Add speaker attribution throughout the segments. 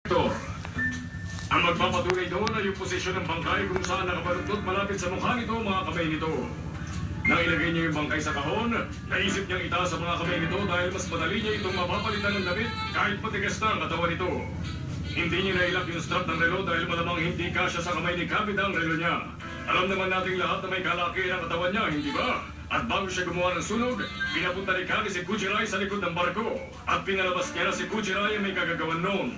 Speaker 1: Tor. Ang magpapatunay doon ay yung posisyon ng bangkay kung saan nakabaluktot malapit sa mukha nito mga kamay nito. Nang ilagay niya yung bangkay sa kahon, naisip niyang itaas sa mga kamay nito dahil mas madali niya itong mapapalitan ng damit kahit matigas na ang katawan nito. Hindi niya nailak yung strap ng relo dahil malamang hindi kasya sa kamay ni Kapita ang relo niya. Alam naman nating lahat na may kalaki ang katawan niya, hindi ba? At bago siya gumawa ng sunog, pinapunta ni Kali si Kujirai sa likod ng barko at pinalabas niya na si Kujirai ay may kagagawan noon.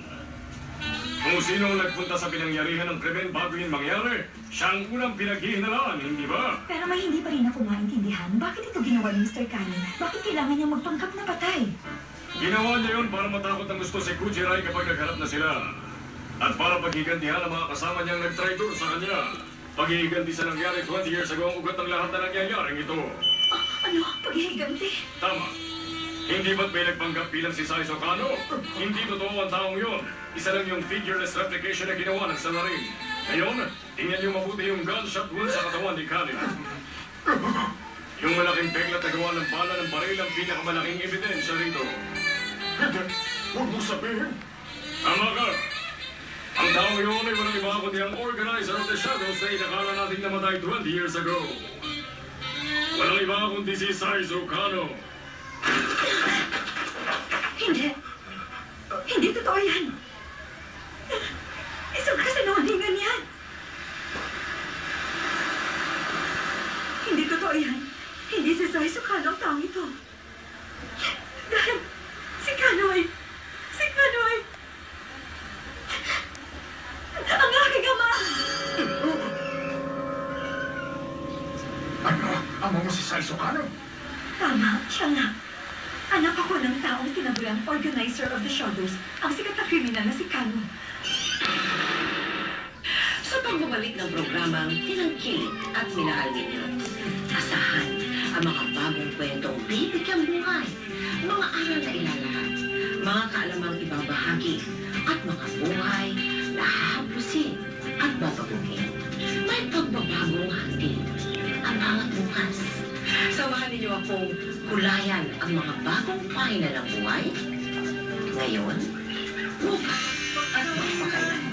Speaker 1: Kung sino ang nagpunta sa pinangyarihan ng krimen bago yun mangyari, siya ang unang pinaghihinalaan, hindi ba?
Speaker 2: Pero may hindi pa rin ako maintindihan. Bakit ito ginawa ni Mr. Kani? Bakit kailangan niya magpangkap na patay?
Speaker 1: Ginawa niya yun para matakot ang gusto si Kujirai kapag nagharap na sila. At para paghigantihan ang mga kasama niyang nag-traitor sa kanya. Paghihiganti sa nangyari 20 years ago ang ugat ng lahat na nangyayaring ito.
Speaker 2: Ano? Paghihiganti?
Speaker 1: Tama. Hindi ba't may nagpanggap bilang si Saizo Kano? Hindi totoo ang taong yun. Isa lang yung figureless replication na ginawa ng salarin. Ngayon, tingnan niyo mabuti yung gunshot wound sa katawan ni Kali. Yung malaking peglat na gawa ng bala ng baril ang pinakamalaking ebidensya rito.
Speaker 3: Hindi, huwag mo sabihin.
Speaker 1: Tama ka. Ang taong yun ay walang iba kundi ang organizer of the Shadows na inakala nating namatay 20 years ago. Walang iba kundi si Saizo Kano.
Speaker 2: Hindi. Hindi totoo yan. Isang kasinungalingan yan. Hindi totoo yan. Hindi si Saizo Kano ang taong ito. Dahil si Kano ay... ang aking ama!
Speaker 3: Ano? Amo mo si Saizo Kano?
Speaker 2: Tama, siya nga. Anak ako ng taong tinabulang organizer of the Shadows, ang sikat na kriminal na si Kano.
Speaker 4: Sa pagbabalik ng programang tinangkilik at minahal ninyo, asahan ang mga bagong kwentong bibigyang buhay, mga aral na ilalahad, mga kaalamang ibabahagi, at mga buhay na hahapusin at babagugin. May pagbabagong hatid ang bawat bukas. Samahan ninyo akong hulayan ang mga bagong pahina ng buhay. Ngayon, bukas, at magpakailan.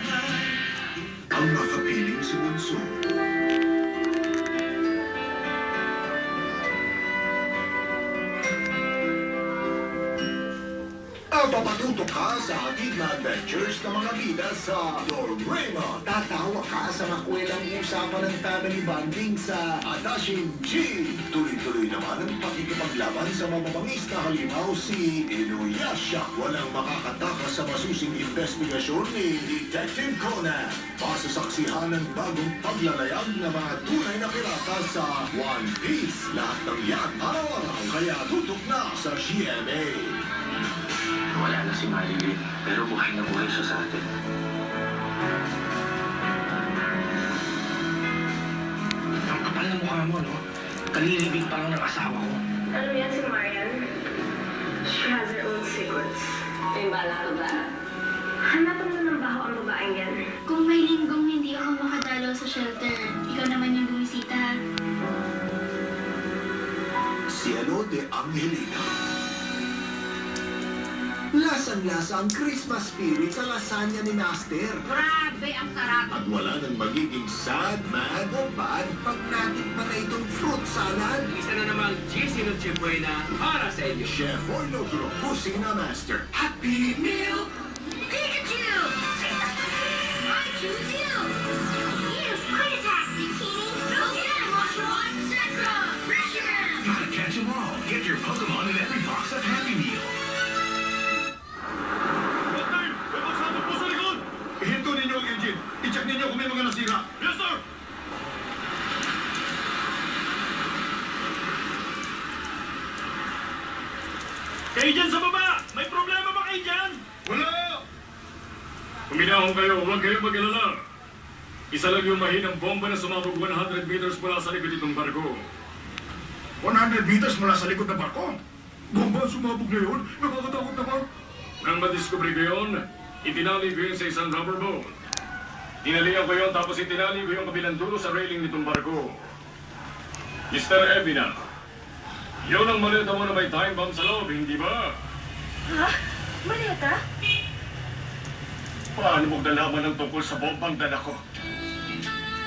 Speaker 3: Ang nakapiling si Bunso. Papatutok ka sa hatid na adventures ng mga bida sa Doraemon. Tatawa ka sa makwelang usapan ng family bonding sa Adashin G. Tuloy-tuloy naman ang pakikipaglaban sa mamamangis na halimaw si Inuyasha. Walang makakatakas sa masusing investigasyon ni Detective Conan. Masasaksihan ng bagong paglalayag na mga tunay na pirata sa One Piece. Lahat ng yan araw-araw kaya tutok na sa GMA.
Speaker 5: Wala na si Marilyn, pero buhay na buhay siya sa atin.
Speaker 6: Ang kapal na mukha mo, no? Kalilibig pa lang ng asawa ko.
Speaker 7: Ano yan si Marian? She has her own secrets. May bala ka ba? Hanapan mo ng baho ang babaeng yan.
Speaker 8: Kung may linggong hindi ako makadalaw sa shelter, ikaw naman yung bumisita.
Speaker 3: Cielo de Angelina. Lasang-lasa ang Christmas spirit sa lasagna ni Master.
Speaker 4: Grabe ang sarap!
Speaker 3: At wala nang magiging sad, mad, o bad pag natikman na itong fruit salad.
Speaker 6: Isa na namang cheesy ng chibuena para sa inyo.
Speaker 3: Chef Orlogro, Kusina Master. Happy Meal!
Speaker 8: Pikachu! I choose you! Use Quick Attack, Bikini! Go get him, Oshawott! Zekrom! Reshiram!
Speaker 3: Gotta catch 'em all. Get your Pokemon in every box of Happy Meal. Ihinto ninyo ang engine. I-check ninyo kung may mga nasira. Yes, sir!
Speaker 1: Kayo dyan sa baba! May problema ba kayo dyan? Wala! Kuminahon kayo, huwag kayo mag-alala. Isa lang yung mahinang bomba na sumabog 100 meters mula sa likod itong barko.
Speaker 3: 100 meters mula sa likod ng barko. Bomba ang sumabog na yun? Nakakatakot naman.
Speaker 1: Nang madiskubre ko yun, itinali ko yun sa isang rubber boat. Tinalihan ko yun tapos itinali ko yung kabilang dulo sa railing nitong barko. Mr. Evina, yun ang malita mo na may time bomb sa loob, hindi ba?
Speaker 2: Ha? Maleta?
Speaker 1: Paano mo nalaman ang tungkol sa bombang dala ko?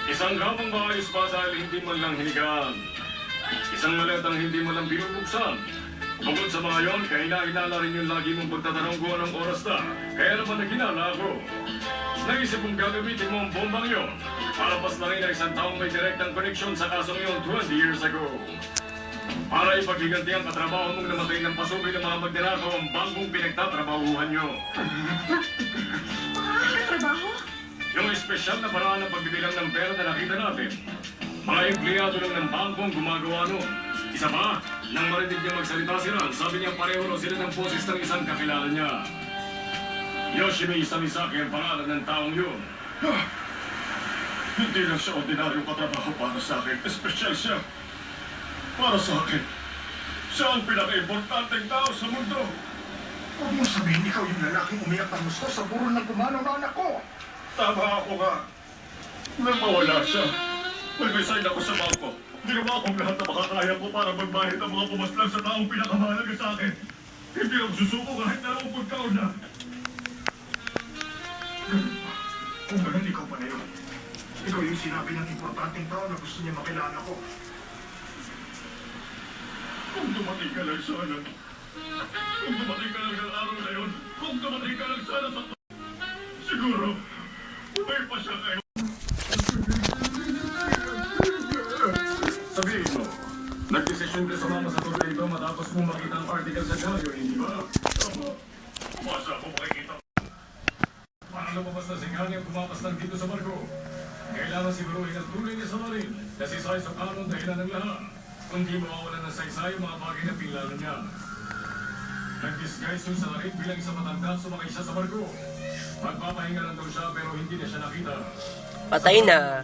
Speaker 1: Isang gamang maayos pa dahil hindi man lang hinigaan. Isang maletang hindi mo lang binubuksan. Bukod sa mga yon, kahinala rin yung lagi mong pagtatanong ko anong oras na. Kaya naman naginala ako. Naisip mong gagamitin mo ang bombang yon para paslangin ang isang taong may direktang koneksyon sa kasong yon 20 years ago. Para ipaghiganti ang katrabaho mong namatay ng pasukin ng mga magnanakaw ang bangkong pinagtatrabahuhan nyo.
Speaker 2: Mga trabaho?
Speaker 1: Yung espesyal na paraan ng pagbibilang ng pera na nakita natin. Mga empleyado lang ng bangkong gumagawa nun. Isa pa, nang marinig niya magsalita si Ran, sabi niya pareho raw sila ng boses ng isang kakilala niya. Yoshimi Samisaki ang pangalan ng taong yun. Hindi lang siya ordinaryong katrabaho para sa akin. Espesyal siya. Para sa akin. Siya ang pinaka-importanteng tao sa mundo.
Speaker 3: Huwag mo sabihin ikaw yung lalaking umiyak ng gusto sa burol ng gumano ng anak ko.
Speaker 1: Tama ako nga. Nang mawala siya, mag-resign ako sa bangko. Ginawa kong lahat na makakaya ko para magbayad ang mga pumaslang sa taong pinakamahalaga sa akin. Hindi ako susuko kahit na 20 taon na.
Speaker 3: Kung ganun, ikaw pa na yun. Ikaw yung sinabi ng importanteng tao na gusto niya makilala ko.
Speaker 1: Kung dumating ka lang sana. Kung dumating ka lang ng araw na yun. Kung dumating ka lang sana sa... Siguro, may pa siya kayo. Sabihin mo, nagdesisyon ka sumama sa tornado matapos mo makita ang article sa diaryo, hindi ba? Tama. Umasa ako makikita. Parang lumabas na singhani ang kumapaslang dito sa barko. Kailangan siguruhin ang tunay niya sa marin na si Sai Sokano ang dahilan ng lahat. Kundi mawawalan ng saysay ang mga bagay na pinglano niya. Nag-disguise yung salarin bilang isang matanda at sumakay siya sa barko. Magpapahinga lang daw siya pero hindi na siya nakita.
Speaker 9: Patay na.